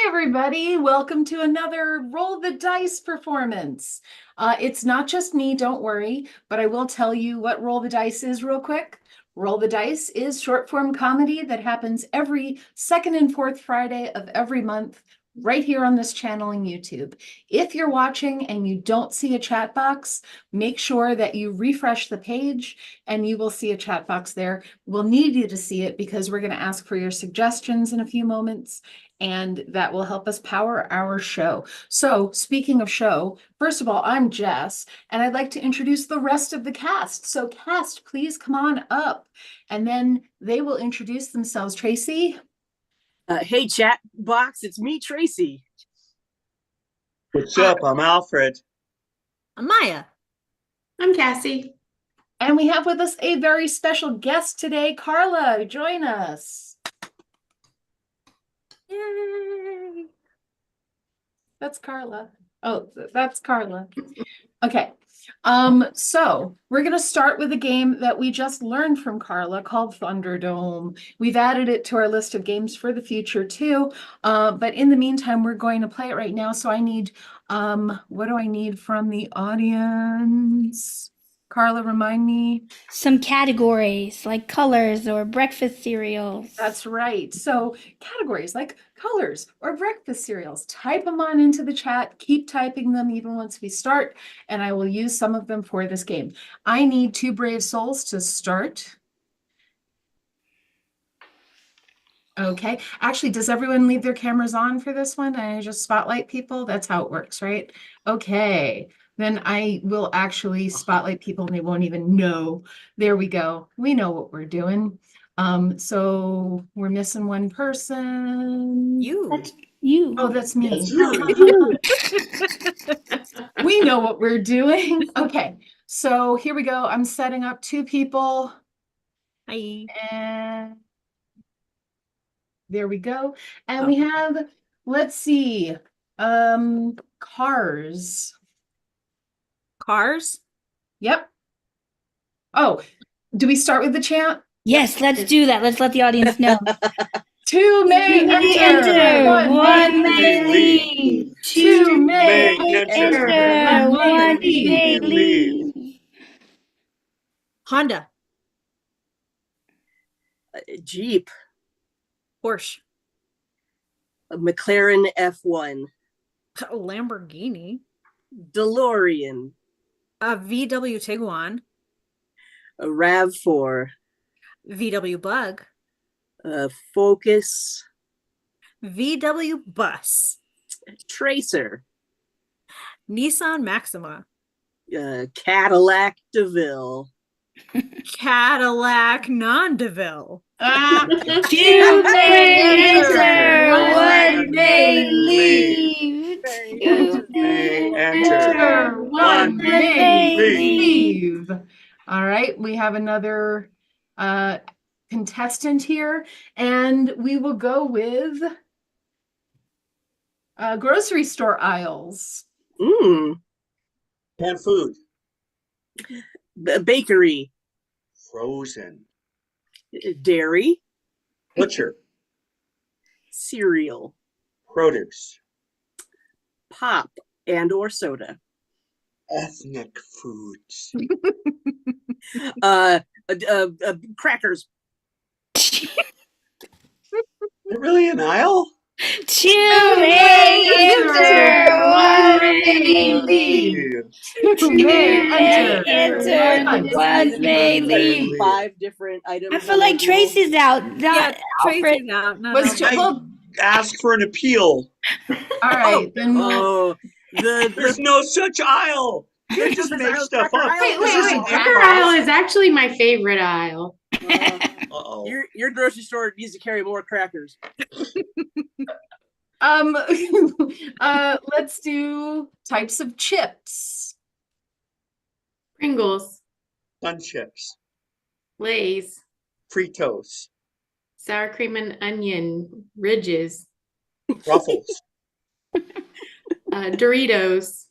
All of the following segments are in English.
everybody, welcome to another Roll the Dice performance. It's not just me, don't worry, but I will tell you what Roll the Dice is real quick. Roll the Dice is short form comedy that happens every second and fourth Friday of every month right here on this channel on YouTube. If you're watching and you don't see a chat box, make sure that you refresh the page and you will see a chat box there. We'll need you to see it because we're going to ask for your suggestions in a few moments, and that will help us power our show. So speaking of show, first of all, I'm Jess, and I'd like to introduce the rest of the cast. So cast, please come on up, and then they will introduce themselves. Tracy? Hey, chat box, it's me, Tracy. What's up? I'm Alfred. I'm Maya. I'm Cassie. And we have with us a very special guest today, Carla. Join us. Yay! That's Carla. Oh, that's Carla. Okay. So we're going to start with a game that we just learned from Carla called Thunderdome. We've added it to our list of games for the future too. But in the meantime, we're going to play it right now. So I need, what do I need from the audience? Carla, remind me. Some categories like colors or breakfast cereals. That's right. So categories like colors or breakfast cereals, type them on into the chat. Keep typing them even once we start, and I will use some of them for this game. I need two brave souls to start. Okay. Actually, does everyone leave their cameras on for this one? I just spotlight people? That's how it works, right? Okay. Then I will actually spotlight people and they won't even know. There we go. We know what we're doing. So we're missing one person. That's you. Oh, that's me. That's you. We know what we're doing. Okay. So here we go. I'm setting up two people. Hi. And there we go. And we have, let's see, cars. Cars? Yep. Oh, do we start with the chant? Yes, let's do that. Let's let the audience know. Two may enter, one may leave. leave. Two may enter, and one one may leave. leave. Honda. Jeep, Porsche. McLaren F1, Lamborghini. DeLorean, VW Tiguan. RAV4, VW Bug. Focus, VW Bus. Tracer, Nissan Maxima. Cadillac DeVille, Cadillac Non-DeVille. Two may enter, one may leave. Two may enter, one may leave. All right, we have another contestant here, and we will go with grocery store aisles. Canned food. Bakery, Frozen. dairy, Butcher. cereal, Produce. pop and or soda, Ethnic foods. crackers, There really an aisle? Two may enter, one may leave. Two may enter, one may leave. 5 different items. I feel like Tracy's out. Not Alfred. Tracy's out. No, Was no. well, Ask for an appeal. all right, then we'll There's no such aisle. They just make stuff up. Wait, This isn't Cracker Apple. aisle is actually my favorite aisle. Uh-oh. Your grocery store needs to carry more crackers. let's do types of chips. Pringles, Sun chips. Lay's, Fritos. sour cream and onion, Ridges, Ruffles. Doritos,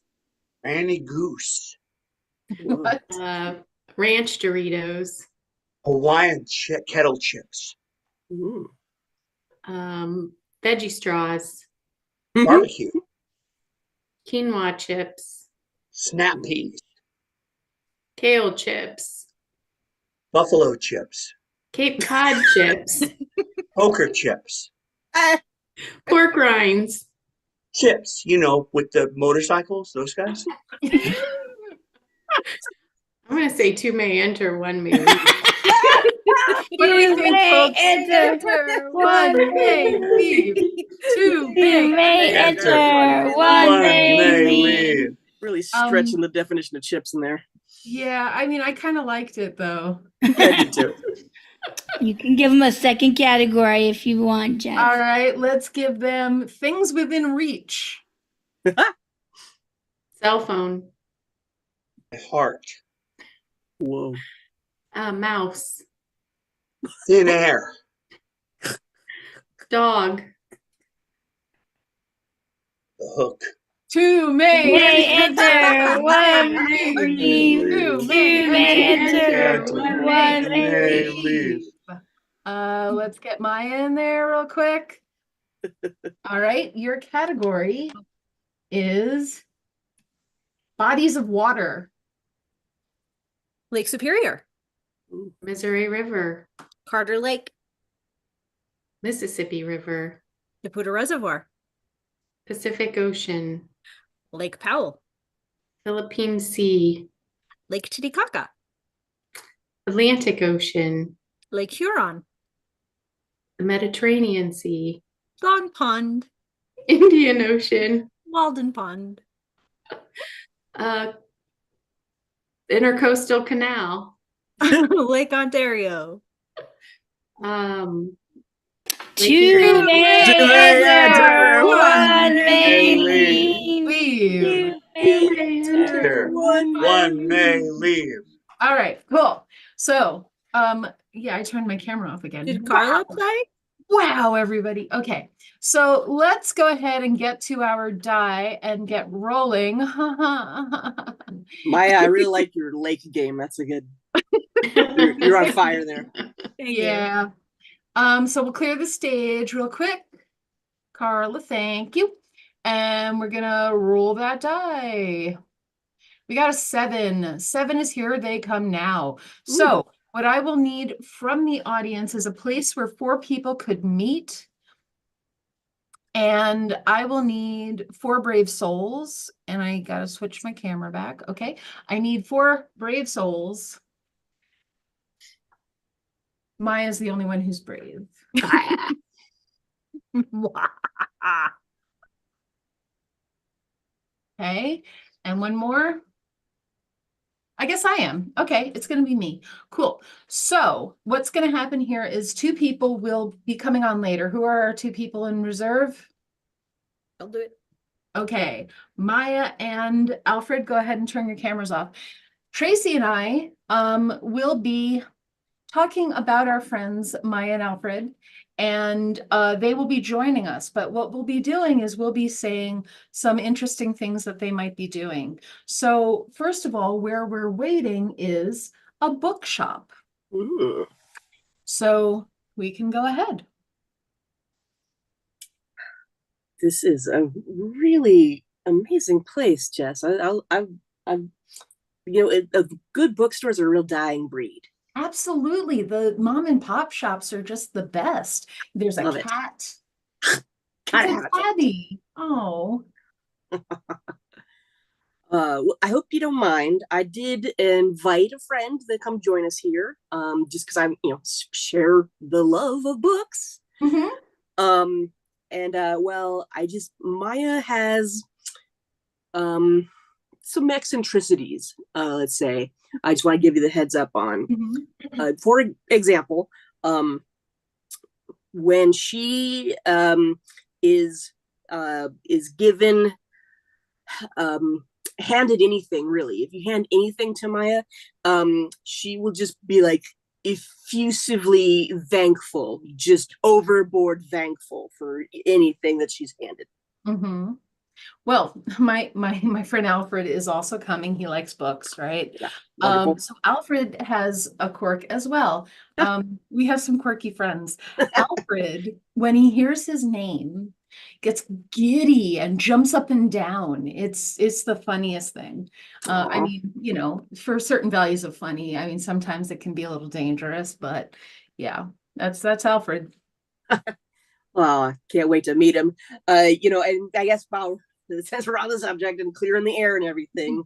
Annie Goose. What? ranch Doritos, Hawaiian kettle chips. Ooh. veggie straws, barbecue, quinoa chips, snap peas, kale chips, buffalo chips, Cape Cod chips, poker chips, pork rinds, chips, with the motorcycles, those guys. I'm gonna say two may enter, one may leave. What do we You think, may folks? enter, One one may leave, two You may may enter, enter, One one may may leave. leave. Really stretching the definition of chips in there. Yeah, I mean, I kind of liked it though. I did too. You can give them a second category if you want, Jeff. All right, let's give them things within reach. Cell phone, My heart, Whoa. mouse, thin air, dog, the hook, Two may May enter, one may leave. Two Two may enter, one one may may leave. Let's get Maya in there real quick. All right, your category is bodies of water. Lake Superior, Missouri River, Carter Lake, Mississippi River, Naputa Reservoir, Pacific Ocean, Lake Powell, Philippine Sea, Lake Titicaca, Atlantic Ocean, Lake Huron, the Mediterranean Sea, Long Pond, Indian Ocean, Walden Pond, uh, Intercoastal Canal, Lake Ontario, um, Two may enter, one may leave. leave. Leave. Two may enter. Enter. One may leave. All right, cool. So, yeah, I turned my camera off again. Did Carla Wow. play? Wow, everybody. Okay, so let's go ahead and get to our die and get rolling. Maya, I really like your lake game. That's a good. You're on fire there. Thank you. Yeah. So we'll clear the stage real quick. Carla, thank you. And we're gonna roll that die. We got a 7. 7 is here, they come now. So what I will need from the audience is a place where 4 people could meet. And I will need 4 brave souls. And I gotta switch my camera back. Okay. I need 4 brave souls. Maya's the only one who's brave. Okay. And one more. I guess I am. Okay, it's going to be me. Cool. So what's going to happen here is 2 people will be coming on later. Who are our 2 people in reserve? I'll do it. Okay, Maya and Alfred, go ahead and turn your cameras off. Tracy and I will be talking about our friends, Maya and Alfred, and they will be joining us. But what we'll be doing is we'll be saying some interesting things that they might be doing. So first of all, where we're waiting is a bookshop. Ooh. So we can go ahead. This is a really amazing place, Jess. Good bookstores are a real dying breed. Absolutely. The mom and pop shops are just the best. There's a Love it. cat. Gotta It's have a it. caddy. Oh. Well, I hope you don't mind. I did invite a friend to come join us here, just because I'm, share the love of books. Mm-hmm. Maya has some eccentricities, let's say. I just want to give you the heads up on. Mm-hmm. For example, when she is given handed anything, really, if you hand anything to Maya, she will just be like effusively thankful, just overboard thankful for anything that she's handed. Mm-hmm. Well, my friend Alfred is also coming. He likes books, right? Yeah, wonderful. So Alfred has a quirk as well. We have some quirky friends. Alfred, when he hears his name, gets giddy and jumps up and down. It's the funniest thing. I Aw. mean, you know, for certain values of funny, I mean, sometimes it can be a little dangerous, but yeah, that's Alfred. Well, I can't wait to meet him. And I guess while since we're on the subject and clearing the air and everything,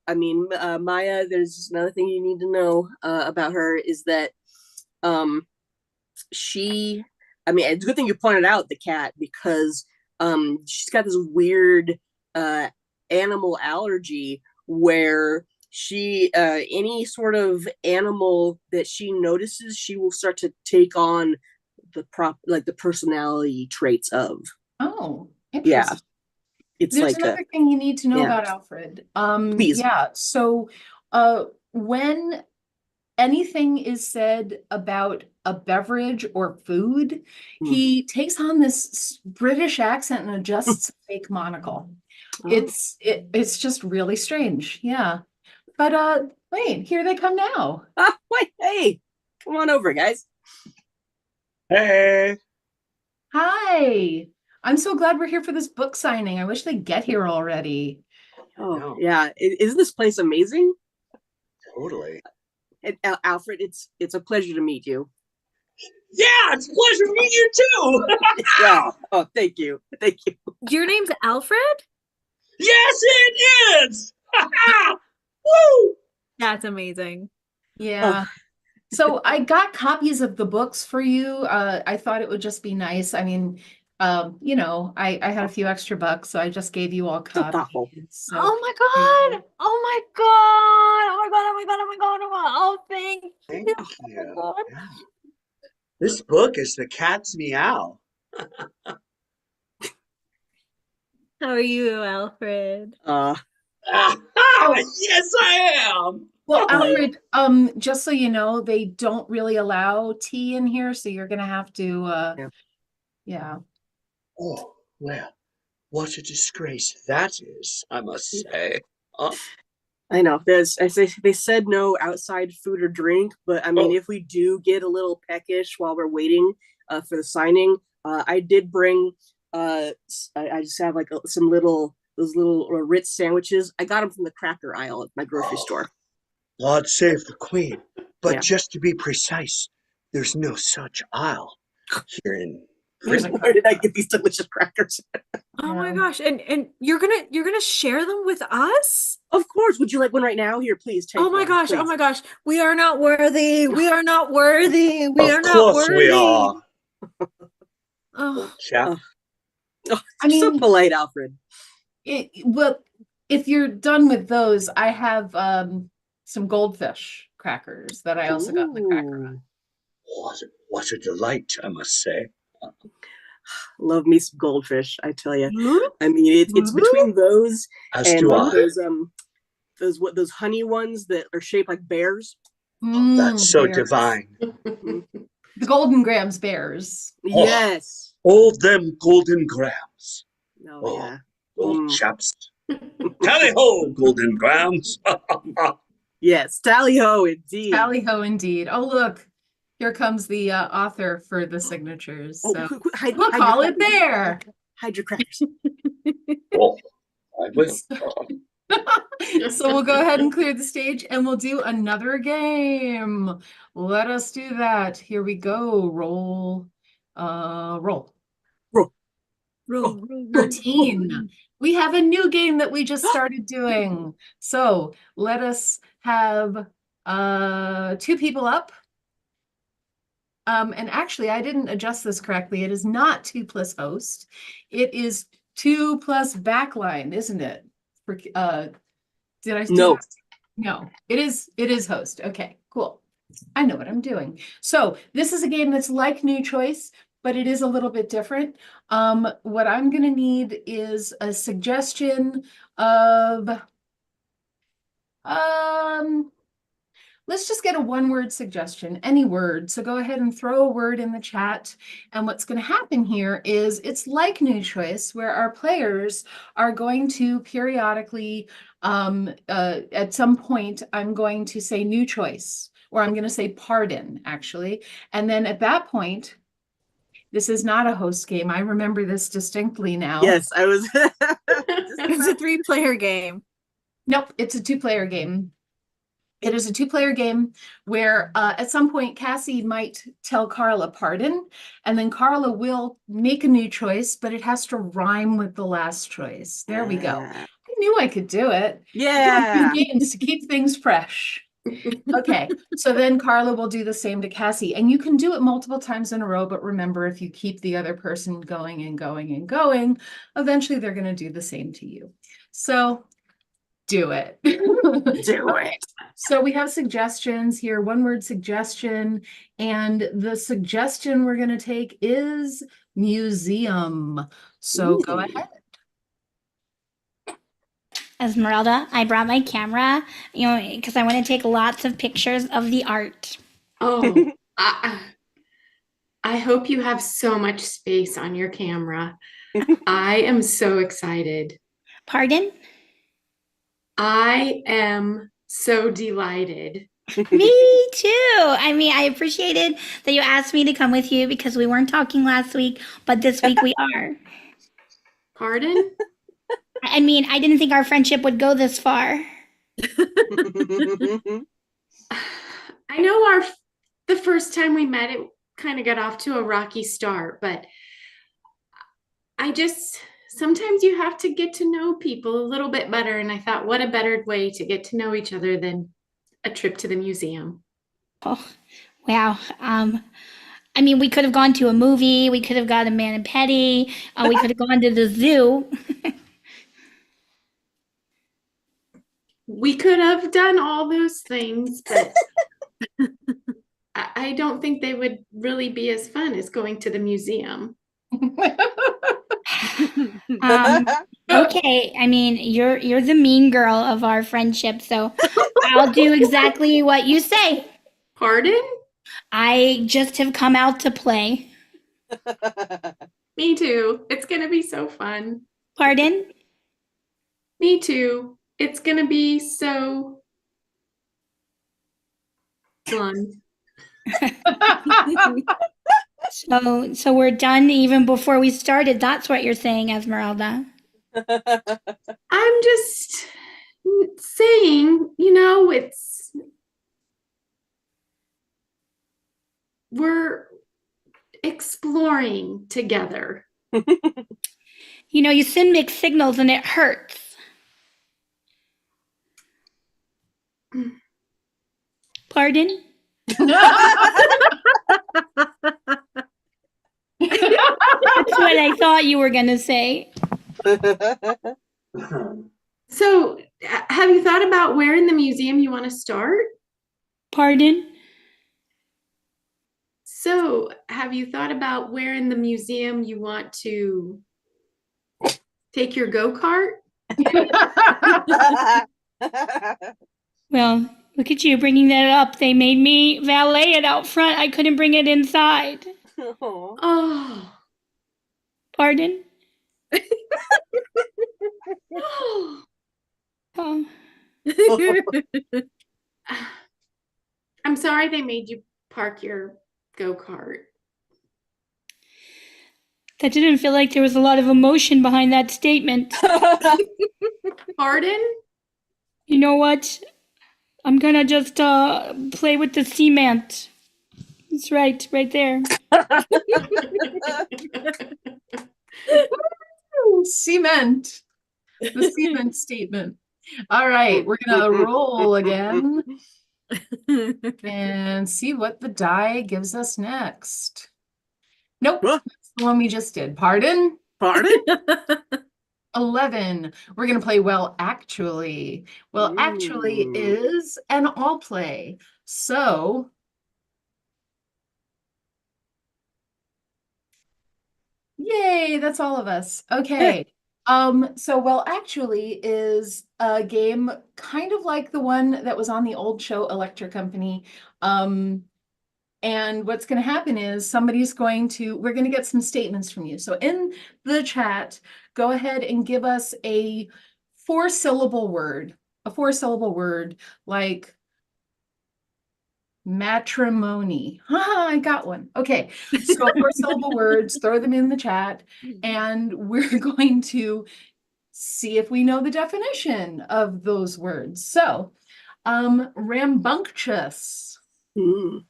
I mean, Maya, there's just another thing you need to know about her is that she, I mean, it's a good thing you pointed out the cat because she's got this weird animal allergy where she any sort of animal that she notices, she will start to take on the personality traits of. Oh, Yeah. interesting. It's There's like another thing you need to know yeah. about Alfred. Please. Yeah, so when anything is said about a beverage or food, Hmm. he takes on this British accent and adjusts a fake monocle. Oh. It's just really strange. Yeah. But wait, here they come now. Wait, hey, come on over, guys. Hey. Hi. I'm so glad we're here for this book signing. I wish they'd get here already. Oh, No. yeah. Isn't this place amazing? Totally. Alfred, it's a pleasure to meet you. Yeah, it's a pleasure to meet you too. Yeah. Oh, thank you. Thank you. Your name's Alfred? Yes, it is. Woo! That's amazing. Yeah. So I got copies of the books for you. I thought it would just be nice. I mean, you know, I had a few extra bucks, so I just gave you all So thoughtful. copies. So Oh my god! Oh my god! Oh my god! Oh my god! Oh my god! Oh my god! Oh, thank Thank you. you. Oh my God. Yeah. This book is The Cat's Meow. How are you, Alfred? Yes, I am. well, Hi. Alfred, just so you know, they don't really allow tea in here, so you're gonna have to Yeah. yeah. Oh, well, what a disgrace that is, I must say. I know. They said no outside food or drink, but I mean, Oh. if we do get a little peckish while we're waiting for the signing, I did bring. I just have like those little Ritz sandwiches. I got them from the cracker aisle at my grocery store. God save the Queen. But Yeah. just to be precise, there's no such aisle here in There's a Britain. Where did I get these delicious crackers? Oh my Yeah. gosh! And you're gonna share them with us? Of course. Would you like one right now? Here, please take. Oh my one, gosh! Oh please. my gosh! We are not worthy. We are not worthy. We are Of not course worthy. we are, Oh, old chap. Oh, I you're so mean- polite, Alfred. Well, if you're done with those, I have some goldfish crackers that I also got in the cracker aisle. Ooh. What a delight, I must say. Love me some goldfish, I tell you. bloop, I mean, it's between those As and do like I. those honey ones that are shaped like bears. That's so Bears. divine. The Golden Grams bears. Oh. Yes. All them golden grams. Oh, Oh. yeah. Old Mm. chaps. Tally ho, golden grams. Yes. Tally ho, indeed. Tally ho, indeed. Oh, look, here comes the author for the signatures. Oh, So hide we'll your call it crackers. there. Hide your crackers. Oh, I will. So we'll go ahead and clear the stage and we'll do another game. Let us do that. Here we go. Roll. Roll. Roll. roll, Oh, roll, roll, 13. roll. We have a new game that we just started doing. So let us have two people up. And actually, I didn't adjust this correctly. It is not 2 plus host. It is 2 plus backline, isn't it? For, did I do No. that? No, it is host. Okay, cool. I know what I'm doing. So this is a game that's like New Choice, but it is a little bit different. What I'm gonna need is a suggestion of let's just get a one-word suggestion, any word. So go ahead and throw a word in the chat. And what's going to happen here is it's like New Choice, where our players are going to periodically, at some point, I'm going to say New Choice, or I'm going to say pardon, actually. And then at that point, this is not a host game. I remember this distinctly now. Yes, I was. It's a 3-player game. Nope, it's a 2-player game. It is a 2-player game where at some point Cassie might tell Carla pardon, and then Carla will make a new choice, but it has to rhyme with the last choice. There we go. Ah, I knew I could do it. yeah. Games to keep things fresh. Okay, so then Carla will do the same to Cassie, and you can do it multiple times in a row, but remember, if you keep the other person going and going and going, eventually they're going to do the same to you. So do it. Do it. So we have suggestions here, one-word suggestion, and the suggestion we're going to take is museum. So go Ooh. ahead. Esmeralda, I brought my camera, because I want to take lots of pictures of the art. Oh, I hope you have so much space on your camera. I am so excited. Pardon? I am so delighted. Me too. I mean, I appreciated that you asked me to come with you because we weren't talking last week, but this week we are. Pardon? I mean, I didn't think our friendship would go this far. I know the first time we met, it kind of got off to a rocky start, but sometimes you have to get to know people a little bit better. And I thought, what a better way to get to know each other than a trip to the museum. Oh, wow. I mean, we could have gone to a movie. We could have got a Man and Petty. We could have gone to the zoo. We could have done all those things, but I don't think they would really be as fun as going to the museum. Okay. I mean, you're the mean girl of our friendship, so I'll do exactly what you say. Pardon? I just have come out to play. Me too. It's going to be so fun. Pardon? Me too. It's going to be so fun. So we're done even before we started. That's what you're saying, Esmeralda. I'm just saying, we're exploring together. You send mixed signals and it hurts. Pardon? That's what I thought you were going to say. So, have you thought about where in the museum you want to start? Pardon? So, have you thought about where in the museum you want to take your go-kart? Well, look at you bringing that up. They made me valet it out front. I couldn't bring it inside. Oh. Pardon? Oh. Oh. I'm sorry they made you park your go-kart. That didn't feel like there was a lot of emotion behind that statement. Pardon? You know what? I'm gonna just play with the cement. That's right there. Cement. The cement statement. All right, we're gonna roll again and see what the die gives us next. Nope, Huh? that's the one we just did. Pardon? Pardon? 11. We're gonna play Well Actually. Well Actually Ooh. is an all play. So yay, that's all of us. Okay. So Well Actually is a game kind of like the one that was on the old show Electric Company. And what's going to happen is we're going to get some statements from you. So in the chat, go ahead and give us a four-syllable word like matrimony. I got one. Okay. So four-syllable words, throw them in the chat, and we're going to see if we know the definition of those words. So, rambunctious. Mm.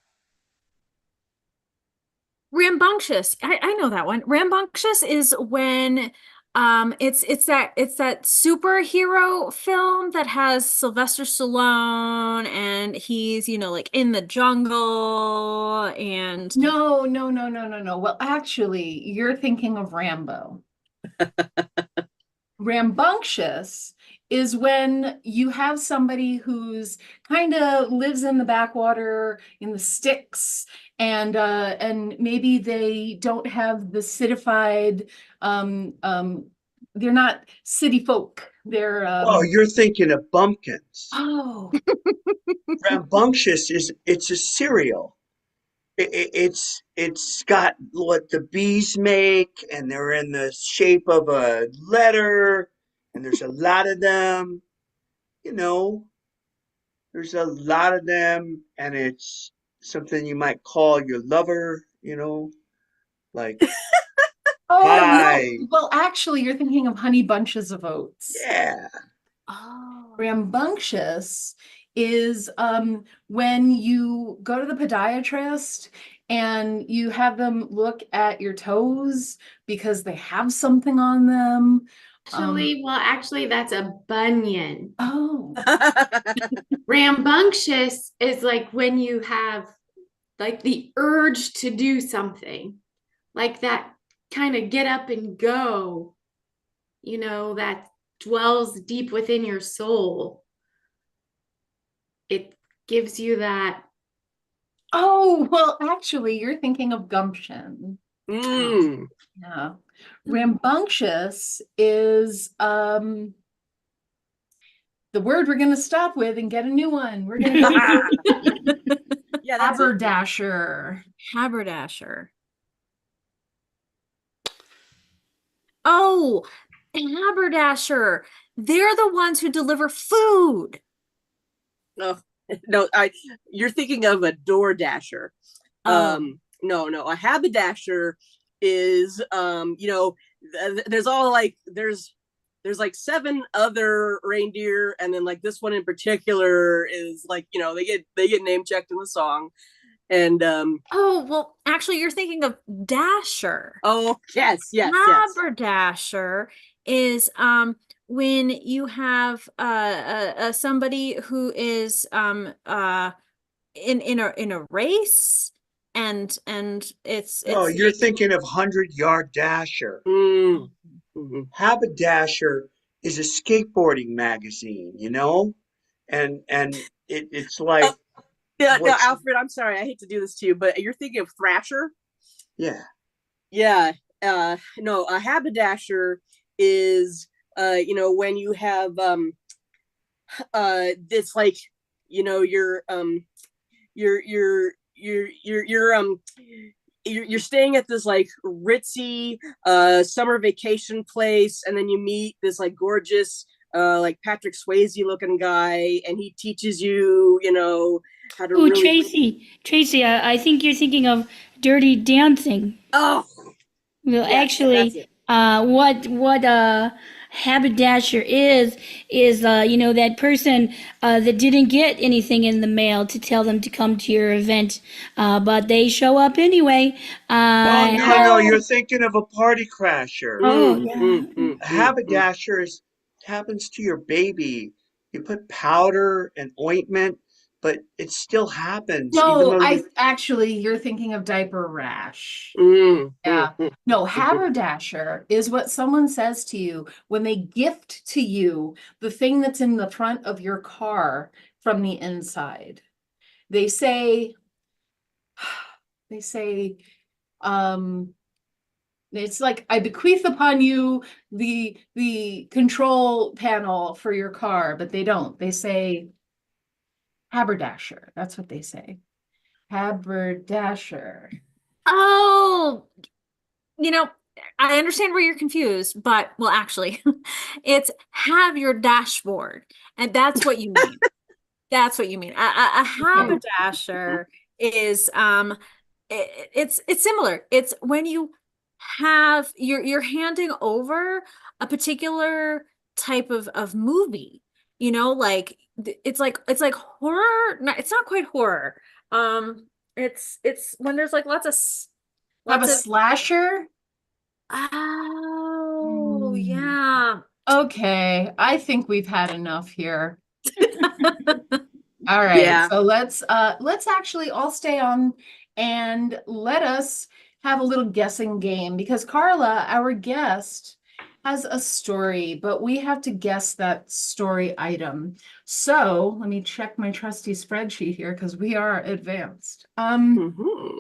Rambunctious. I know that one. Rambunctious is when it's that superhero film that has Sylvester Stallone and he's, like in the jungle and No, no, no, no, no, no. Well, actually, you're thinking of Rambo. Rambunctious is when you have somebody who's kind of lives in the backwater in the sticks, and maybe they don't have the citified they're not city folk. They're Oh, you're thinking of bumpkins. oh Rambunctious it's a cereal. It's got what the bees make, and they're in the shape of a letter, and there's a lot of them. You know, there's a lot of them, and it's something you might call your lover. Like oh hi, no. Well, actually, you're thinking of honey bunches of oats. yeah. oh. Rambunctious is when you go to the podiatrist and you have them look at your toes because they have something on them. Actually, that's a bunion. Oh, Rambunctious is like when you have like the urge to do something, like that kind of get up and go, that dwells deep within your soul. It gives you that. oh, well, actually, you're thinking of gumption. Mm. Yeah. Rambunctious is the word we're gonna stop with and get a new one. We're gonna go Yeah, that's it. haberdasher. Haberdasher. Oh, haberdasher. They're the ones who deliver food. No, no, you're thinking of a door dasher. No, a haberdasher is there's all like there's like 7 other reindeer, and then like this one in particular is like they get name checked in the song. And Oh, well, actually, you're thinking of Dasher. oh yes. Haberdasher is when you have somebody who is in a race and it's Oh, you're thinking of 100-Yard Dasher. Mm. Mm-hmm. Haberdasher is a skateboarding magazine, and it's like Yeah, no, what's- Alfred, I'm sorry, I hate to do this to you, but you're thinking of Thrasher. yeah. Yeah. No, a haberdasher is when you have it's like you're staying at this like ritzy summer vacation place, and then you meet this like gorgeous like Patrick Swayze looking guy, and he teaches you how to Oh, really Tracy, I think you're thinking of Dirty Dancing. oh Well, yes, actually, that's it. what haberdasher is that person that didn't get anything in the mail to tell them to come to your event, but they show up anyway. Oh no, you're thinking of a party crasher. Oh, Mm, yeah. A haberdasher happens to your baby. You put powder and ointment, but it still happens. even No, though you're thinking of diaper rash. mm, Yeah. mm, No, haberdasher is what someone says to you when they gift to you the thing that's in the front of your car from the inside. They say, um, It's like I bequeath upon you the control panel for your car, but they don't. They say haberdasher. That's what they say. Haberdasher. Oh, you know, I understand where you're confused, but well, actually, it's have your dashboard, and that's what you mean. That's what you mean. A haberdasher is it's similar. It's when you have you're handing over a particular type of movie, like it's like horror. No, it's not quite horror. It's when there's like Have a lots of slasher? oh Hmm. yeah. Okay, I think we've had enough here. All right, Yeah. so let's actually all stay on and let us have a little guessing game because Carla, our guest, has a story, but we have to guess that story item. So let me check my trusty spreadsheet here because we are advanced. Mhm.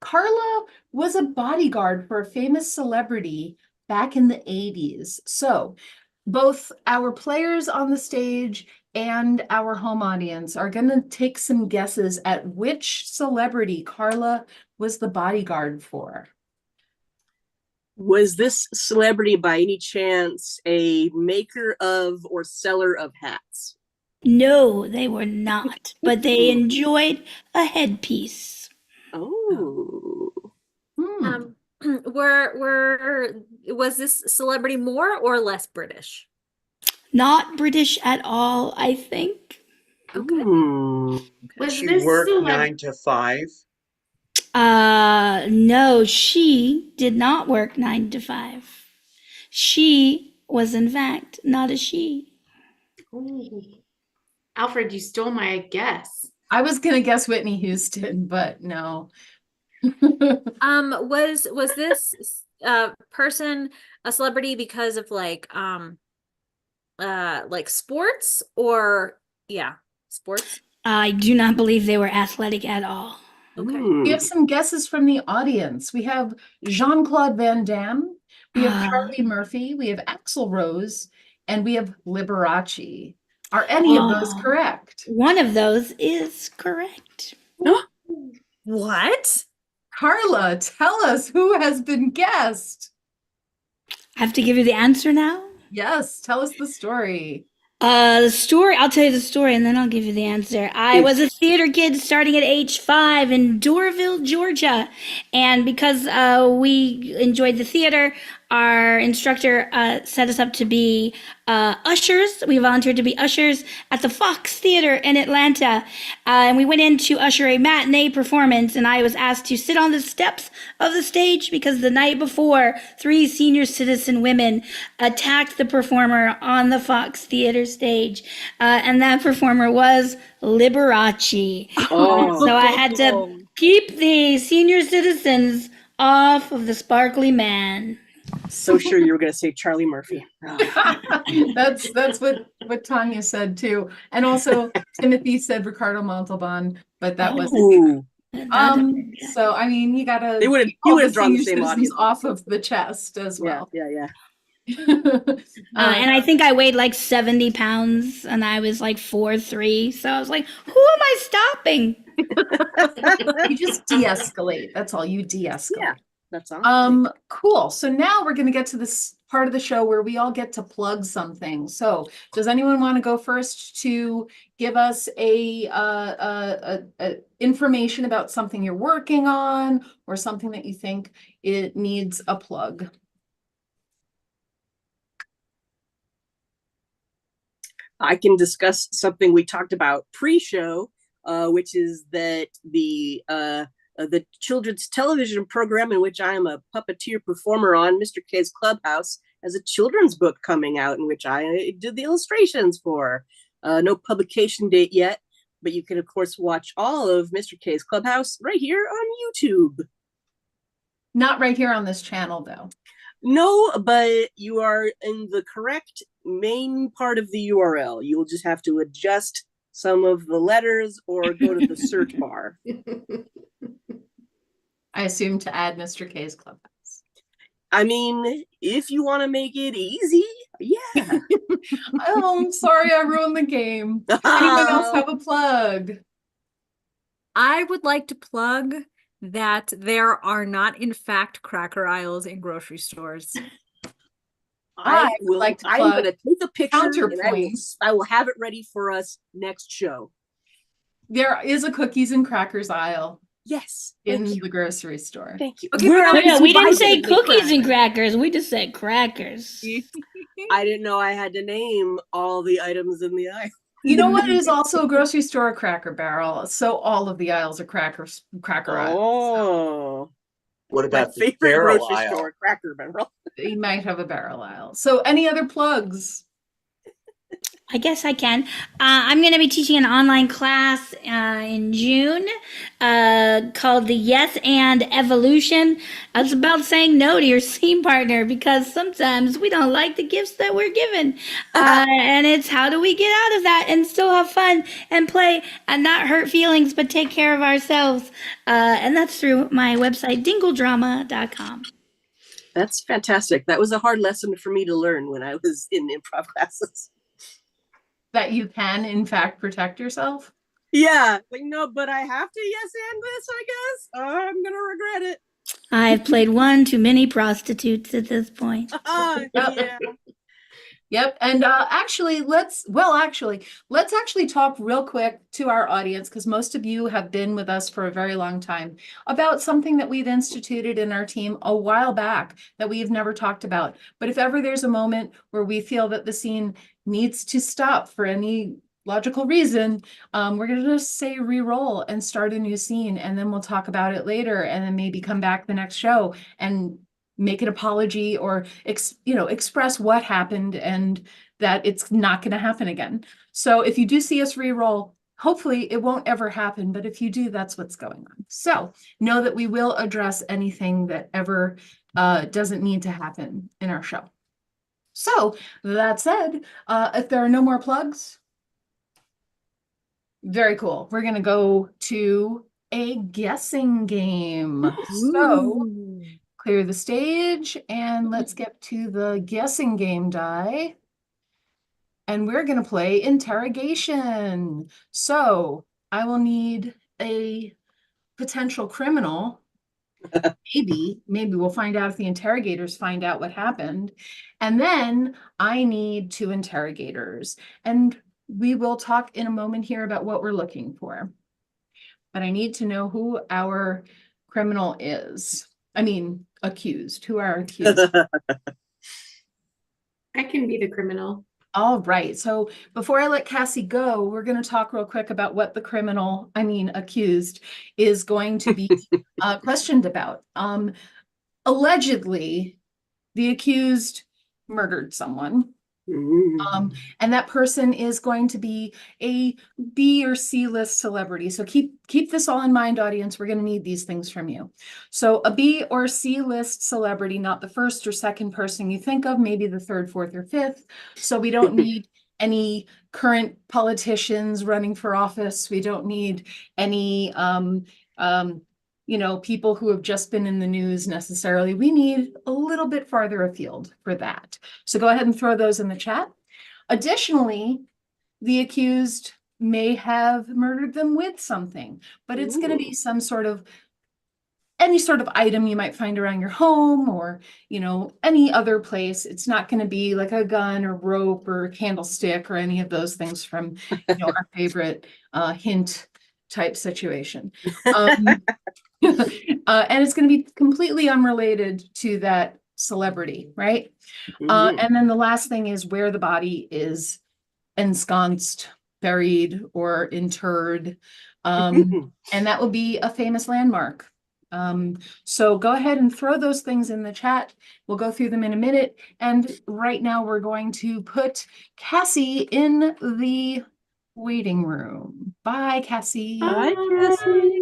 Carla was a bodyguard for a famous celebrity back in the 80s. So both our players on the stage and our home audience are going to take some guesses at which celebrity Carla was the bodyguard for. Was this celebrity by any chance a maker of or seller of hats? No, they were not, but they enjoyed a headpiece. Oh. Hmm. Was this celebrity more or less British? Not British at all, I think. Okay. Hmm. Was She this worked celeb- 9 to 5. No, she did not work 9 to 5. She was, in fact, not a she. Ooh. Alfred, you stole my guess. I was going to guess Whitney Houston, but no. Was this person a celebrity because of like sports or sports? I do not believe they were athletic at all. Okay. We have some guesses from the audience. We have Jean-Claude Van Damme, we have Charlie Murphy, we have Axl Rose, and we have Liberace. Are any of those Oh. correct? One of those is correct. What? Carla, tell us who has been guessed. I have to give you the answer now? Yes, tell us the story. The story, I'll tell you the story and then I'll give you the answer. I was a theater kid starting at age 5 in Doraville, Georgia. And because we enjoyed the theater, our instructor set us up to be ushers. We volunteered to be ushers at the Fox Theater in Atlanta. And we went in to usher a matinee performance, and I was asked to sit on the steps of the stage because the night before, 3 senior citizen women attacked the performer on the Fox Theater stage. And that performer was Liberace. Oh. So I had to keep the senior citizens off of the sparkly man. So sure you were going to say Charlie Murphy. That's what Tanya said too. And also Timothy said Ricardo Montalban, but that was Ooh. so I mean you gotta They would've- keep you all would've drawn the senior same citizens audience. off of the chest as well. Yeah. And I think I weighed like 70 pounds and I was like 4'3". So I was like, who am I stopping? You just de-escalate. That's all. You de-escalate. Yeah, that's all. Cool. So now we're going to get to this part of the show where we all get to plug something. So does anyone want to go first to give us a information about something you're working on or something that you think it needs a plug? I can discuss something we talked about pre-show, which is that the children's television program in which I am a puppeteer performer on, Mr. K's Clubhouse, has a children's book coming out in which I did the illustrations for. No publication date yet, but you can of course watch all of Mr. K's Clubhouse right here on YouTube. Not right here on this channel though. No, but you are in the correct main part of the URL. You'll just have to adjust some of the letters or go to the search bar. I assume to add Mr. K's Clubhouse. I mean, if you want to make it easy, yeah. Oh, I'm sorry I ruined the game. Anyone else have a plug? I would like to plug that there are not, in fact, Cracker Isles in grocery stores. I would like to I'm plug going to take a picture and counterpoint. I will have it ready for us next show. There is a cookies and crackers aisle Yes. in Thank you. the grocery store. Thank you. Okay, Where but else No, do we I didn't say get to make cookies and crackers? crackers. We just said crackers. I didn't know I had to name all the items in the aisle. You know what is also a grocery store? A Cracker Barrel. So all of the aisles are cracker aisles. Oh. What My about the favorite barrel grocery aisle? store, Cracker Barrel. You might have a barrel aisle. So any other plugs? I guess I can. I'm going to be teaching an online class in June called the Yes and Evolution. It's about saying no to your scene partner because sometimes we don't like the gifts that we're given. And it's how do we get out of that and still have fun and play and not hurt feelings but take care of ourselves. And that's through my website, dingledrama.com. That's fantastic. That was a hard lesson for me to learn when I was in improv classes. That you can, in fact, protect yourself? Yeah, like, no, but I have to yes and this, I guess. I'm going to regret it. I've played one too many prostitutes at this point. Yeah. Yep. And actually, let's actually talk real quick to our audience, because most of you have been with us for a very long time, about something that we've instituted in our team a while back that we've never talked about. But if ever there's a moment where we feel that the scene needs to stop for any logical reason, we're going to just say re-roll and start a new scene, and then we'll talk about it later, and then maybe come back the next show and make an apology or express what happened and that it's not going to happen again. So if you do see us re-roll, hopefully it won't ever happen, but if you do, that's what's going on. So know that we will address anything that ever doesn't need to happen in our show. So that said, if there are no more plugs, very cool. We're going to go to a guessing game. So clear the stage and let's get to the guessing game die. And we're going to play interrogation. So I will need a potential criminal. Maybe we'll find out if the interrogators find out what happened. And then I need 2 interrogators. And we will talk in a moment here about what we're looking for. But I need to know who our criminal is. I mean, accused. Who are accused? I can be the criminal. All right. So before I let Cassie go, we're going to talk real quick about what the accused, is going to be questioned about. Allegedly, the accused murdered someone. And that person is going to be a B or C list celebrity. So keep this all in mind, audience. We're going to need these things from you. So a B or C list celebrity, not the first or second person you think of, maybe the third, fourth, or fifth. So we don't need any current politicians running for office. We don't need any people who have just been in the news necessarily. We need a little bit farther afield for that. So go ahead and throw those in the chat. Additionally, the accused may have murdered them with something, but it's going to be any sort of item you might find around your home or, any other place. It's not going to be like a gun or rope or a candlestick or any of those things from, our favorite hint type situation. And it's going to be completely unrelated to that celebrity, right? And then the last thing is where the body is ensconced, buried, or interred. And that will be a famous landmark. So go ahead and throw those things in the chat. We'll go through them in a minute. And right now we're going to put Cassie in the waiting room. Bye, Cassie. Bye, Cassie.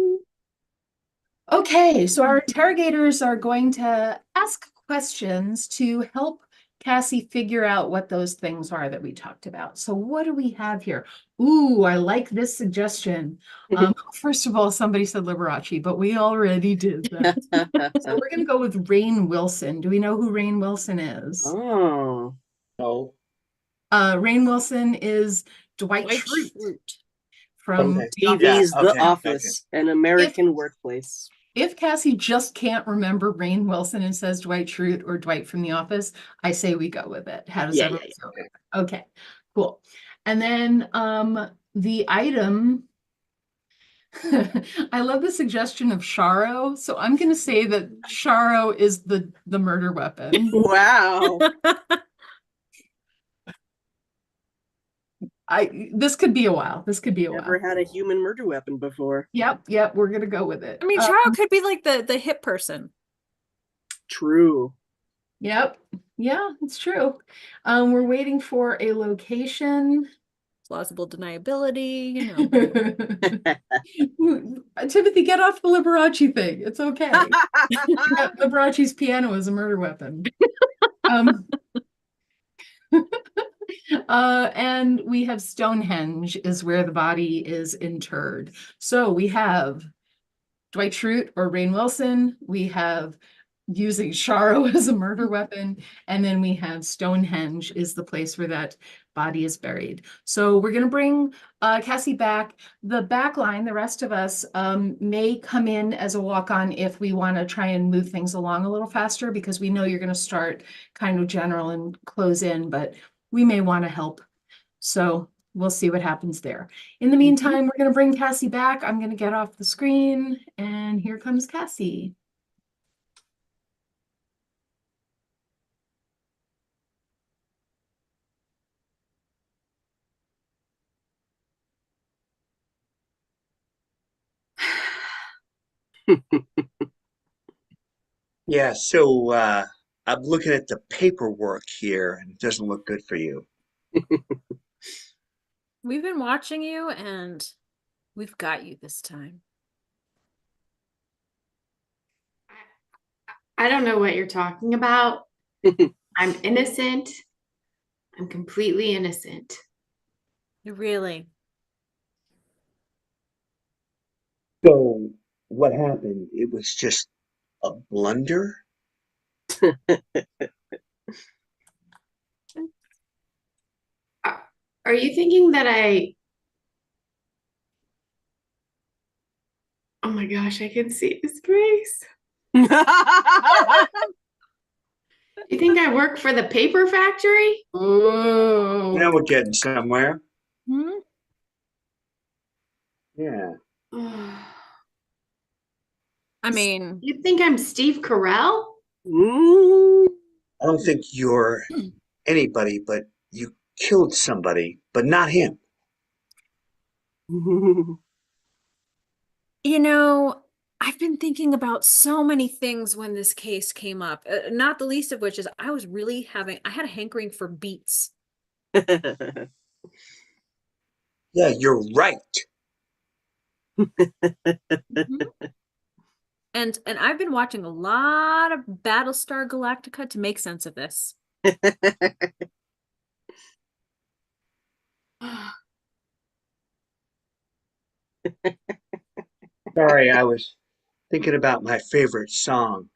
Okay, so our interrogators are going to ask questions to help Cassie figure out what those things are that we talked about. So what do we have here? Ooh, I like this suggestion. First of all, somebody said Liberace, but we already did that. So we're gonna go with Rainn Wilson. Do we know who Rainn Wilson is? Oh. No. Rainn Wilson is Dwight White Schrute fruit. from Okay. The Office. TV's Yeah, The okay, Office, an American workplace. If Cassie just can't remember Rainn Wilson and says Dwight Schrute or Dwight from The Office, I say we go with it. How does Yeah, everyone feel? Okay, cool. And then the item, I love the suggestion of Sharo. So I'm gonna say that Sharo is the murder weapon. Wow. This could be a while. This could be a Never while. had a human murder weapon before. Yep, we're gonna go with it. I mean, Charo could be like the hit person. True. Yep. Yeah, it's true. We're waiting for a location. Plausible deniability, you know. Timothy, get off the Liberace thing. It's okay. Liberace's piano is a murder weapon. And we have Stonehenge is where the body is interred. So we have Dwight Schrute or Rainn Wilson. We have using Sharo as a murder weapon. And then we have Stonehenge is the place where that body is buried. So we're going to bring Cassie back. The back line, the rest of us may come in as a walk-on if we want to try and move things along a little faster, because we know you're going to start kind of general and close in, but we may want to help. So we'll see what happens there. In the meantime, we're going to bring Cassie back. I'm going to get off the screen, and here comes Cassie. Yeah, so I'm looking at the paperwork here, and it doesn't look good for you. We've been watching you and we've got you this time. I don't know what you're talking about. I'm innocent. I'm completely innocent. Really? So what happened? It was just a blunder? Are you thinking that oh my gosh, I can see his face. You think I work for the paper factory? Oh, Now we're getting somewhere. Hmm? Yeah. I mean, You think I'm Steve Carell? Ooh. I don't think you're anybody, but you killed somebody, but not him. you know, I've been thinking about so many things when this case came up, not the least of which is I had a hankering for beets. Yeah, you're right. Mhm. And I've been watching a lot of Battlestar Galactica to make sense of this. Sorry, I was thinking about my favorite song.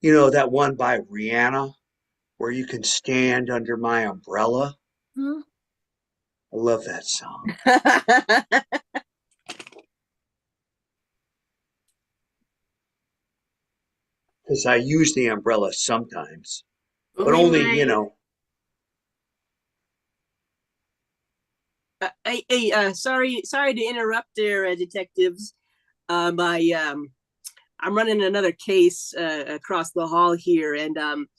You know, that one by Rihanna, Where You Can Stand Under My Umbrella? Hmm? I love that song. Because I use the umbrella sometimes, but only, you know. Sorry to interrupt there, detectives. I'm running another case across the hall here, and I'm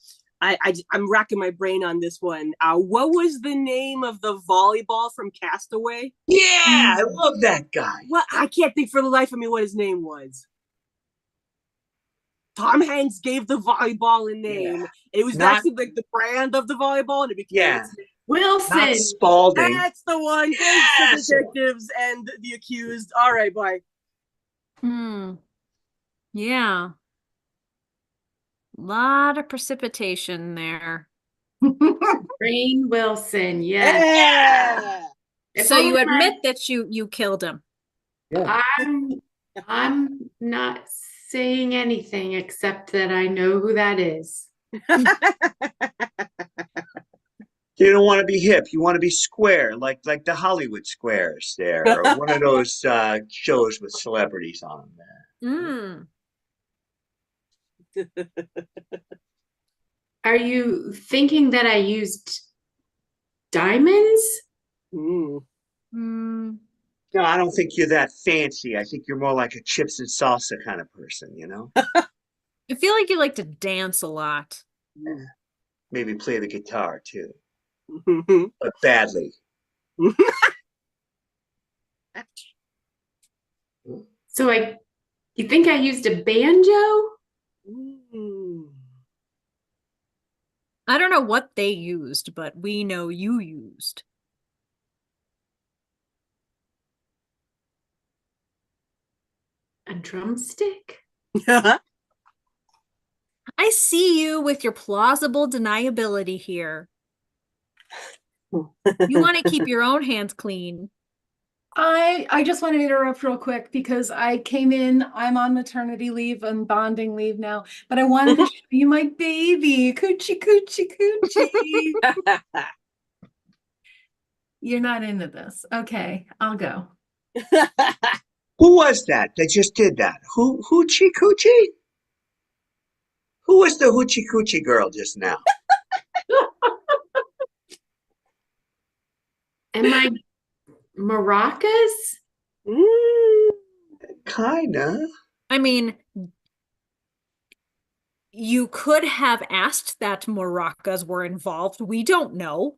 racking my brain on this one. What was the name of the volleyball from Castaway? Yeah, I love that guy. What? I can't think for the life of me what his name was. Tom Hanks gave the volleyball a name. Yeah. It was Not- actually like the brand of the volleyball, and it became Yeah. its name. Wilson. Not Spalding. That's the one. Thanks Yes. to detectives and the accused. All right, bye. Yeah. Lot of precipitation there. Rainn Wilson, yes. Yeah. If So you only admit that you killed him. I'm not saying anything except that I know who that is. You don't want to be hip. You want to be square, like the Hollywood Squares there, or one of those shows with celebrities on them. Mm. Are you thinking that I used diamonds? Mm. Mm. No, I don't think you're that fancy. I think you're more like a chips and salsa kind of person, you know? I feel like you like to dance a lot. Yeah. Maybe play the guitar too, Mhm. but badly. So you think I used a banjo? Mm. I don't know what they used, but we know you used. A drumstick? I see you with your plausible deniability here. You want to keep your own hands clean. I just want to interrupt real quick because I came in, I'm on maternity leave and bonding leave now, but I wanted to show you my baby. Coochie, coochie, coochie. You're not into this. Okay, I'll go. Who was that just did that? Hoochie Coochie? Who was the Hoochie Coochie girl just now? Am I maracas? Mm. Kinda. I mean, you could have asked that maracas were involved. We don't know.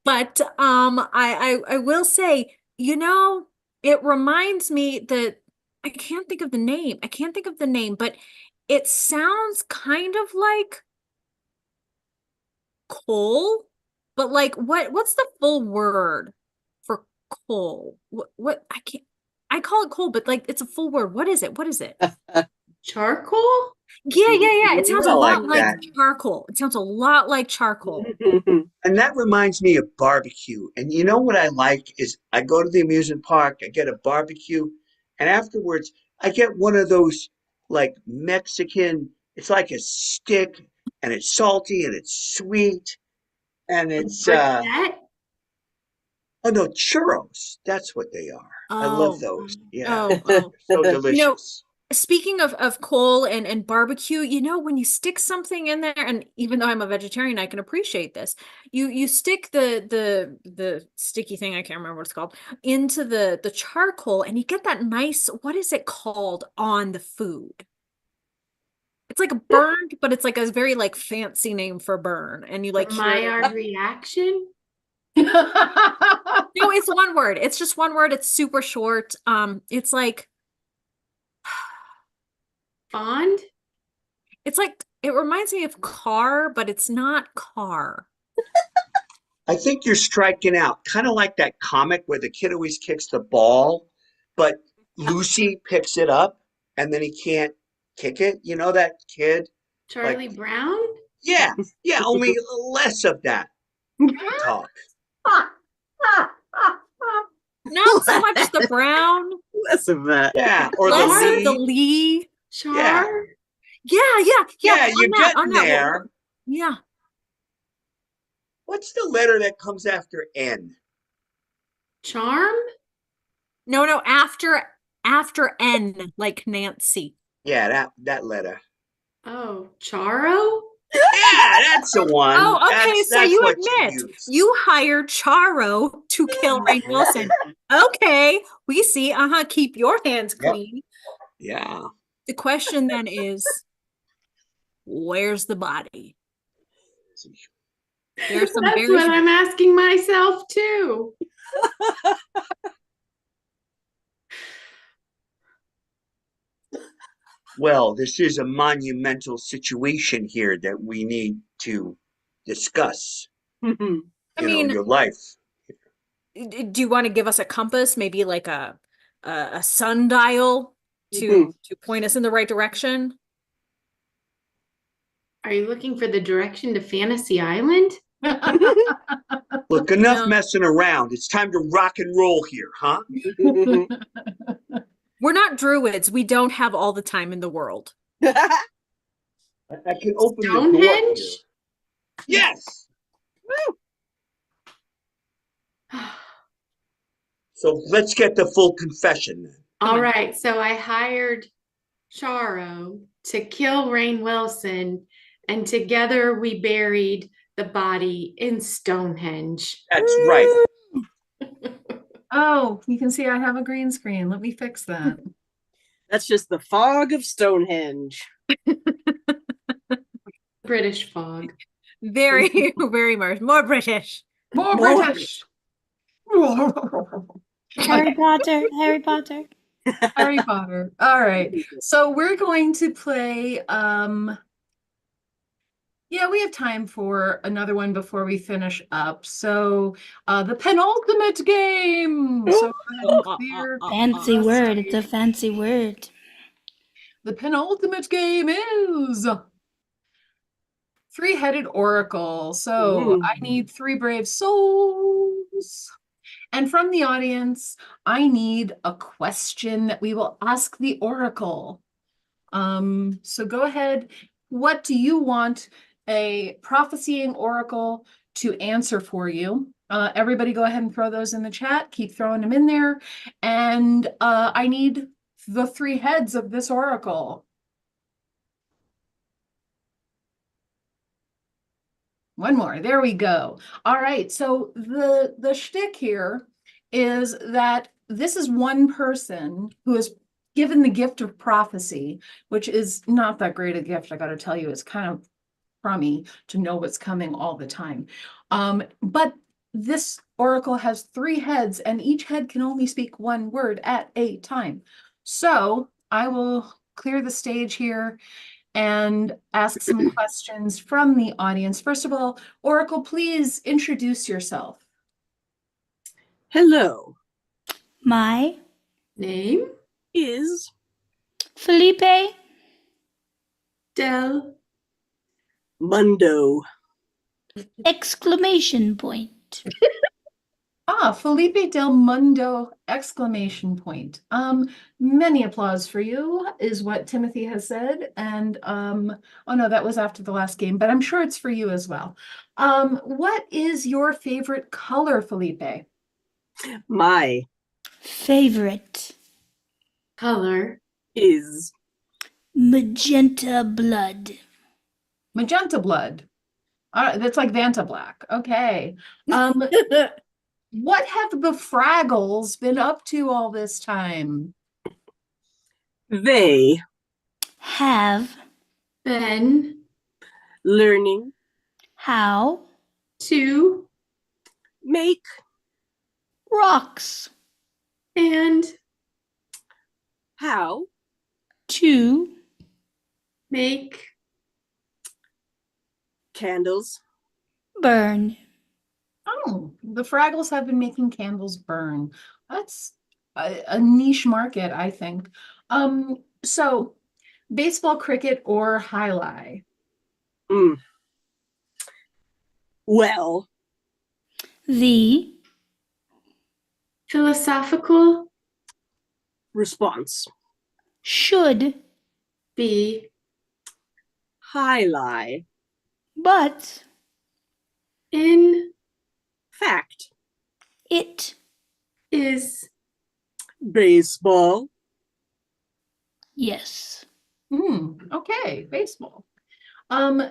But I will say, it reminds me that I can't think of the name. I can't think of the name, but it sounds kind of like coal. But like what's the full word for coal? What I call it coal, but like it's a full word. What is it? What is it? Charcoal? Yeah. It sounds I a like lot like that. charcoal. It sounds a lot like charcoal. And that reminds me of barbecue. And you know what I like is I go to the amusement park, I get a barbecue, and afterwards I get one of those like Mexican, it's like a stick and it's salty and it's sweet and it's Briquette? oh no, churros. That's what they are. I love Oh, those. Yeah. oh. So You know, delicious. speaking of coal and barbecue, when you stick something in there, and even though I'm a vegetarian, I can appreciate this. You stick the sticky thing, I can't remember what it's called, into the charcoal, and you get that nice, what is it called on the food? It's like a burned, but it's like a very like fancy name for burn, and you like hear it. Maillard reaction? No, it's one word. It's just one word. It's super short. It's like Fond? It's like it reminds me of car, but it's not car. I think you're striking out, kind of like that comic where the kid always kicks the ball, but Lucy picks it up and then he can't kick it. You know that kid? Charlie Brown? Yeah, yeah, only less of that talk. Not so much the brown, Less of that. Yeah, or the less of the Lee. Lee. Char? Yeah. Yeah, you're on that getting there. Yeah. What's the letter that comes after N? Charm? No, after N, like Nancy. Yeah, that letter. Oh, Charo? Yeah, that's the one. Oh, okay. So That's you what admit used. you hired Charo to kill Rainn Wilson. Okay, we see. Keep your hands Yep. clean. Yeah. The question then is, where's the body? There's some That's very what I'm asking myself too. Well, this is a monumental situation here that we need to discuss. I mean, Your life. do you want to give us a compass, maybe like a sundial to point us in the right direction? Are you looking for the direction to Fantasy Island? Look, enough No. messing around. It's time to rock and roll here, huh? We're not druids. We don't have all the time in the world. I can open the door Stonehenge? here. Yes. So let's get the full confession then. All right, so I hired Charo to kill Rainn Wilson, and together we buried the body in Stonehenge. That's right. Oh, you can see I have a green screen. Let me fix that. That's just the fog of Stonehenge. British fog. Very, very much more British. More More British. Harry Potter, Harry Potter. Harry Potter. All right. So we're going to play yeah, we have time for another one before we finish up. So the penultimate game. So go ahead and clear. Fancy word. It's a fancy word. The penultimate game is Three-Headed Oracle. So Ooh. I need 3 brave souls. And from the audience, I need a question that we will ask the Oracle. So go ahead. What do you want a prophesying Oracle to answer for you? Everybody go ahead and throw those in the chat. Keep throwing them in there. And I need the 3 heads of this Oracle. One more. There we go. All right. So the shtick here is that this is one person who is given the gift of prophecy, which is not that great a gift. I got to tell you, it's kind of crummy to know what's coming all the time. But this oracle has 3 heads, and each head can only speak 1 word at a time. So I will clear the stage here and ask some questions from the audience. First of all, Oracle, please introduce yourself. Hello. My Name? Is Felipe. Del. Mundo. Exclamation point. Felipe Del Mundo, exclamation point. Many applause for you is what Timothy has said. And oh no, that was after the last game, but I'm sure it's for you as well. What is your favorite color, Felipe? My Favorite. Color. is Magenta blood. Magenta blood. That's like Vanta Black. Okay. What have the Fraggles been up to all this time? they Have. Ben. learning How. To. make Rocks. And. how To. Make. candles Burn. Oh, the Fraggles have been making candles burn. That's a niche market, I think. So baseball, cricket, or highlight? well The. Philosophical. response Should. Be. highlight But. In. fact It. Is. baseball Yes. Okay, baseball.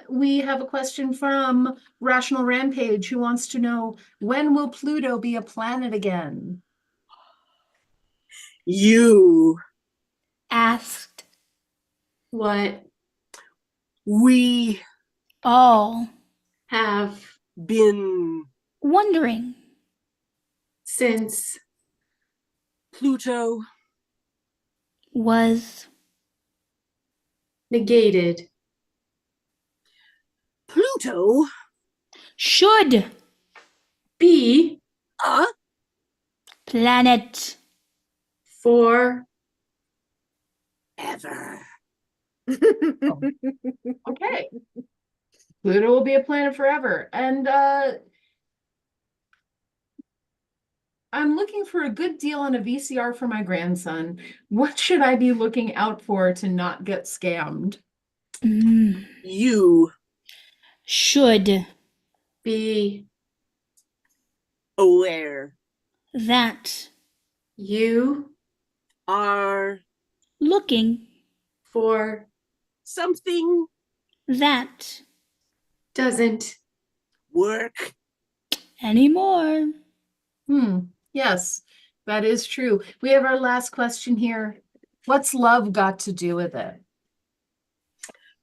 We have a question from Rational Rampage who wants to know, when will Pluto be a planet again? you Asked. What. we All. Have. been Wondering. Since. Pluto Was. Negated. Pluto Should. Be. a Planet. For. ever Okay. Pluto will be a planet forever. And I'm looking for a good deal on a VCR for my grandson. What should I be looking out for to not get scammed? Mm. You Should Be aware that you are looking for something that doesn't work. anymore. Yes, that is true. We have our last question here. What's love got to do with it?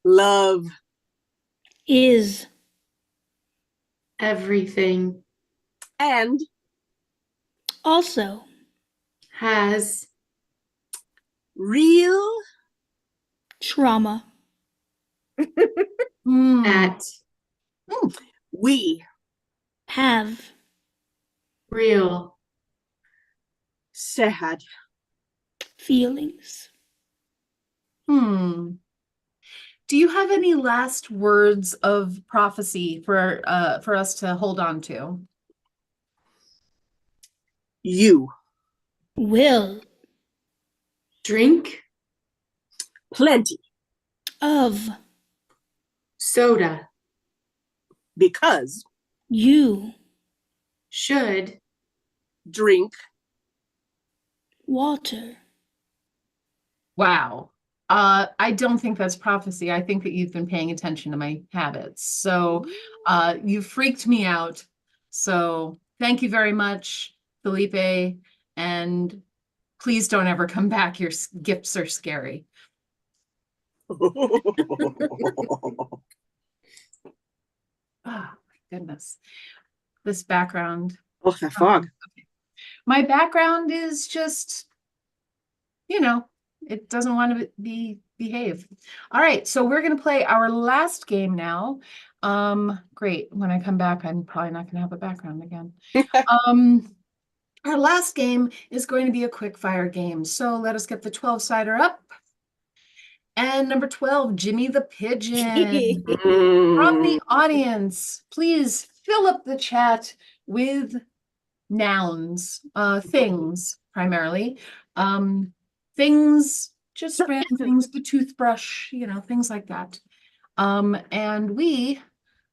Love Is everything and also has real trauma. at we Have real sad feelings. Do you have any last words of prophecy for us to hold on to? you Will drink plenty of soda because you should drink water. Wow. I don't think that's prophecy. I think that you've been paying attention to my habits. So you freaked me out. So thank you very much, Felipe. And please don't ever come back. Your gifts are scary. Oh, my goodness. This background. Oh, that fog. My background is just, it doesn't want to behave. All right, so we're going to play our last game now. Great. When I come back, I'm probably not going to have a background again. Our last game is going to be a quick fire game. So let us get the 12-sider up. And number 12, Jimmy the Pigeon. From the audience, please fill up the chat with nouns, things primarily. Things, just random things, the toothbrush, things like that. And we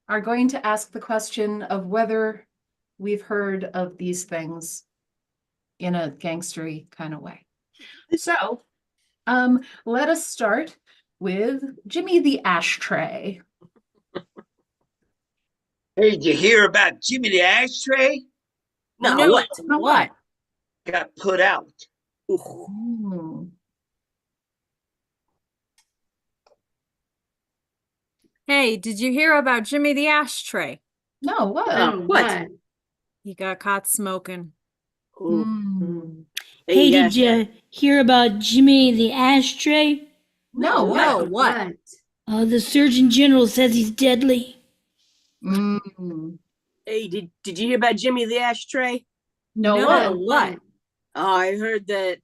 are going to ask the question of whether we've heard of these things in a gangstery kind of way. So, let us start with Jimmy the Ashtray. Hey, did you hear about Jimmy the Ashtray? No, what? What? Got put out. Hey, did you hear about Jimmy the Ashtray? No, what? Oh, what? He got caught smoking. Hey, did you hear about Jimmy the Ashtray? No, what? No, what? The Surgeon General says he's deadly. Hey, did you hear about Jimmy the Ashtray? No, what? I heard that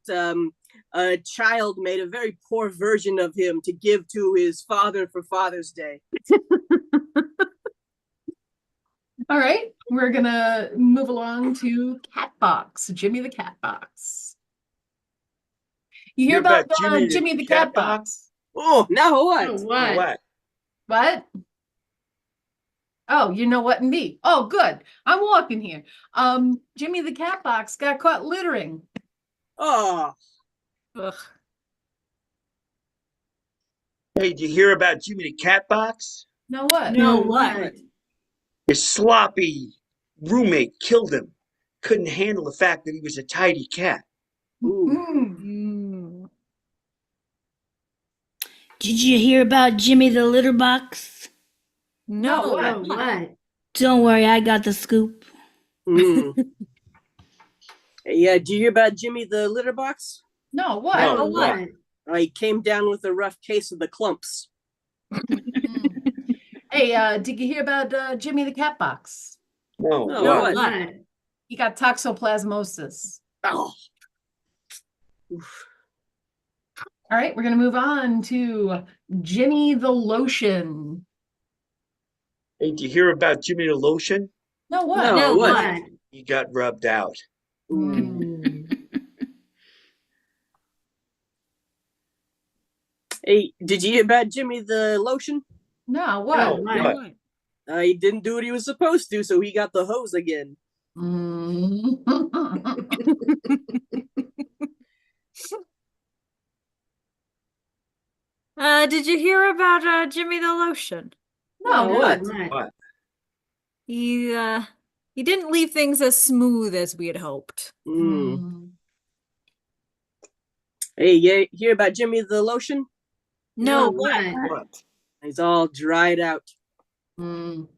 a child made a very poor version of him to give to his father for Father's Day. All right, we're gonna move along to Catbox, Jimmy the Catbox. You hear about Jimmy the Catbox? Oh, now what? Oh, what? What? Oh, you know what and me. Oh, good. I'm walking here. Jimmy the Catbox got caught littering. Oh. Ugh. Hey, did you hear about Jimmy the Catbox? No, what? No, what? His sloppy roommate killed him. Couldn't handle the fact that he was a tidy cat. Did you hear about Jimmy the Litter Box? No, what? Don't worry, I got the scoop. Yeah, do you hear about Jimmy the Litter Box? No, what? No, what? He came down with a rough case of the clumps. Hey, did you hear about Jimmy the Catbox? No, No, what? What? He got toxoplasmosis. Oh. All right, we're gonna move on to Jimmy the Lotion. Hey, did you hear about Jimmy the Lotion? No, what? No. No, what? what? He got rubbed out. Mm. Hey, did you hear about Jimmy the Lotion? No, what? No, what? what? He didn't do what he was supposed to, so he got the hose again. Mm. Did you hear about Jimmy the Lotion? No, No, what? What? What? He didn't leave things as smooth as we had hoped. Mm. Mm. Hey, you hear about Jimmy the Lotion? No, what? What? He's all dried out. Mm.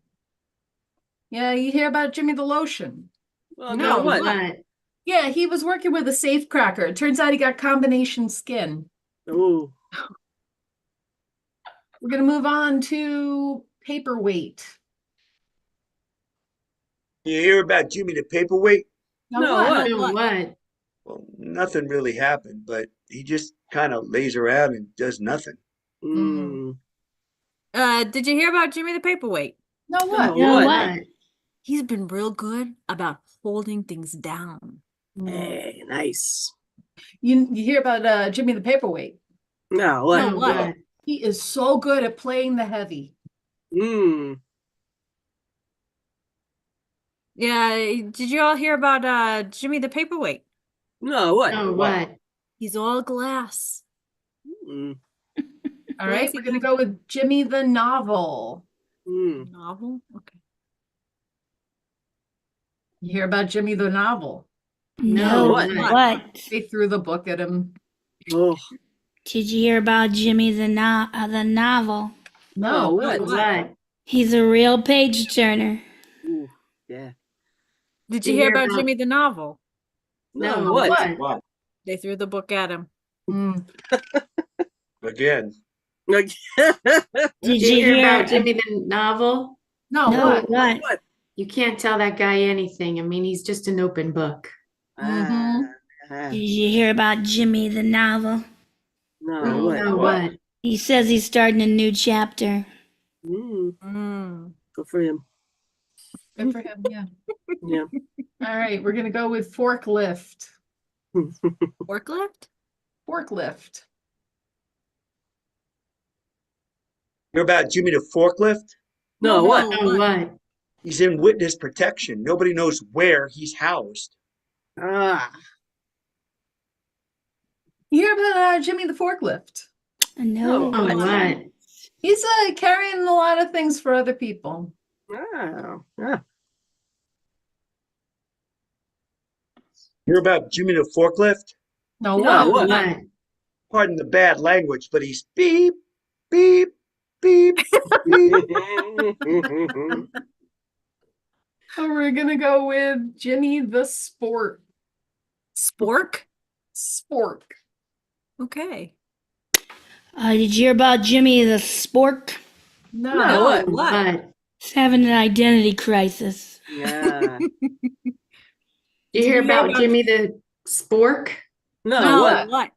Yeah, you hear about Jimmy the Lotion? Well, No, no, what? What? Yeah, he was working with a safe cracker. It turns out he got combination skin. Oh, We're gonna move on to paperweight. You hear about Jimmy the Paperweight? Now No, what? what? No, what? Well, nothing really happened, but he just kind of lays around and does nothing. mm. Did you hear about Jimmy the Paperweight? No, what? No, what? What? He's been real good about holding things down. Mm. Hey, nice. You hear about Jimmy the Paperweight? No, what? No, what? He is so good at playing the heavy. Mm. Yeah, did you all hear about Jimmy the Paperweight? No, what? No, what? He's all glass. Mm. All right, Yes, we're he gonna does. go with Jimmy the Novel. Mm. Novel? Okay. You hear about Jimmy the Novel? No, what? what? They threw the book at him. Oh, Did you hear about Jimmy the novel? No, Oh, what? What? He's a real page turner. ooh, yeah. Did Did you you hear hear about about- Jimmy the Novel? No, No, what? what? What? They threw the book at him. Mm. Again. Did Did you hear about Jimmy the Novel? No, No, what? what? What? You can't tell that guy anything. I mean, he's just an open book. Mhm. Ah, Did you hear about Jimmy the novel? no, what? No, what? He says he's starting a new chapter. Mm. Mm. Good for him. Good for him, yeah. Yeah. All right, we're gonna go with forklift. Forklift? Forklift. Hear about Jimmy the Forklift? No, what? No, what? He's in witness protection. Nobody knows where he's housed. Ah, You hear about Jimmy the Forklift? No, No, what? He's carrying a lot of things for other people. ah, ah. Hear about Jimmy the Forklift? No, No, what? what? What? Pardon the bad language, but he's beep, beep, beep, beep. So we're gonna go with Jimmy the Sport. Spork? Spork. Okay. Did you hear about Jimmy the Spork? No. No, what? What? He's having an identity crisis. Yeah. Did you hear about Jimmy the Spork? No, No, what? What?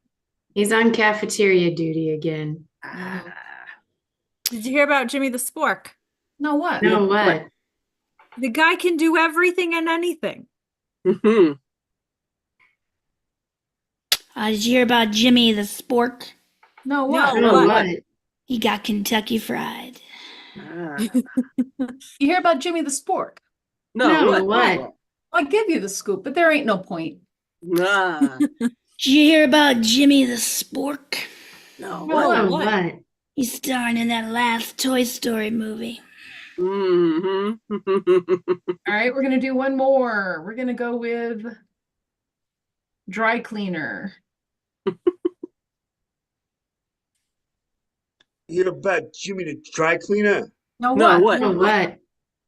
He's on cafeteria duty again. Ah. Did you hear about Jimmy the Spork? No, what? No, what? The guy can do everything and anything. Mhm. Did you hear about Jimmy the Spork? No, what? No. No, What? what? He got Kentucky Fried. Ah. You hear about Jimmy the Spork? No, No, what? what? I'll give you the scoop, but there ain't no point. Ah. Did you hear about Jimmy the Spork? No, No, what? No, what? what? He's starring in that last Toy Story movie. Mhm. All right, we're gonna do one more. We're gonna go with dry cleaner. Hear about Jimmy the Dry Cleaner? No, No, what? what? No, what?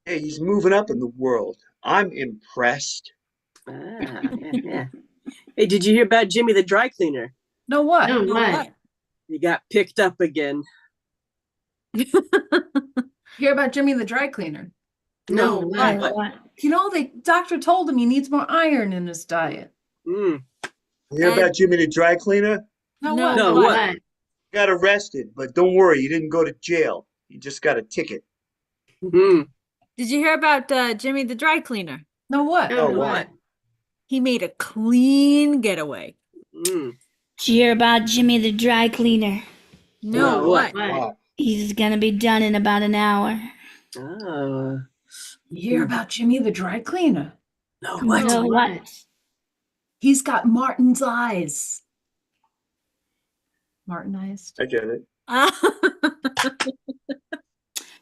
Hey, he's moving up in the world. I'm impressed. Ah, yeah, yeah. Hey, did you hear about Jimmy the Dry Cleaner? No, what? No, No, what? He got picked up again. You hear about Jimmy the dry cleaner? No, No, what? what? You know, the doctor told him he needs more iron in his diet. Mm. Hear And- about Jimmy the Dry Cleaner? No, No, what? No, What? what? Got arrested, but don't worry, you didn't go to jail. You just got a ticket. Mhm. Did you hear about Jimmy the dry cleaner? No, what? Oh, Oh, what? He made a clean getaway. Mm. Did you hear about Jimmy the dry cleaner? No, No, what? What? He's gonna be done in about an hour. Oh. You hear about Jimmy the dry cleaner? No, No, what? So what? what? He's got Martin's eyes. Martinized. I get it.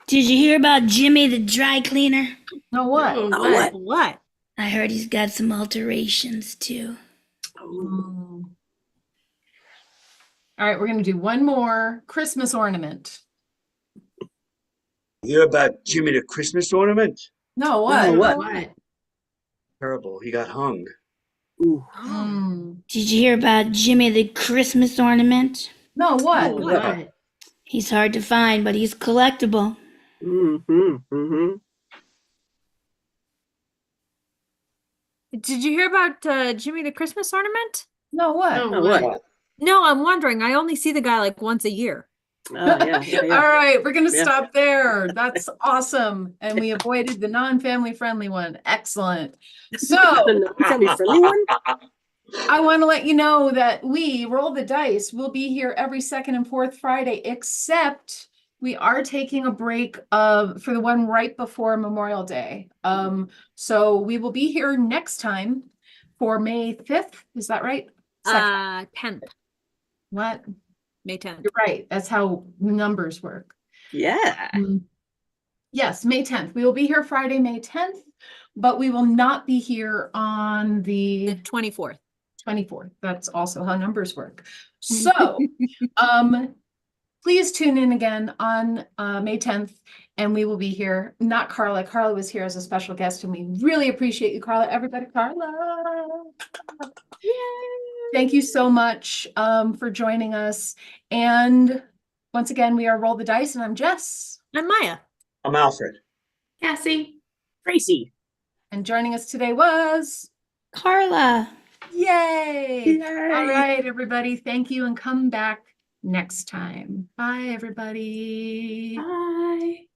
Did you hear about Jimmy the dry cleaner? No, what? No, Oh, what? What? I heard he's got some alterations too. Oh. All right, we're going to do one more Christmas ornament. You hear about Jimmy the Christmas ornament? No, what? No, what? What? Terrible. He got hung. Ooh. Mm. Did you hear about Jimmy the Christmas ornament? No, what? No, what? what? He's hard to find, but he's collectible. Mm-hmm. Mm-hmm. Did you hear about Jimmy the Christmas ornament? No, what? No, Oh, what? what? No, I'm wondering. I only see the guy like once a year. All right, we're going to Yeah. stop there. That's awesome. And we avoided the non-family friendly one. Excellent. So The family-friendly one? I want to let you know that we Roll the Dice will be here every second and fourth Friday, except we are taking a break for the one right before Memorial Day. So we will be here next time for May 5th. Is that right? 10th, What? May 10th. You're right. That's how numbers work. Yeah. Yes, May 10th. We will be here Friday, May 10th, but we will not be here on The the 24th. 24th. That's also how numbers work. So, please tune in again on May 10th, and we will be here. Not Carla. Carla was here as a special guest, and we really appreciate you, Carla. Everybody, Carla. Thank you so much for joining us. And once again, we are Roll the Dice, and I'm Jess. And Maya. I'm Alfred. Cassie. Tracy. And joining us today was Carla. Yay! All right, everybody. Thank you, and come back next time. Bye, everybody. Bye.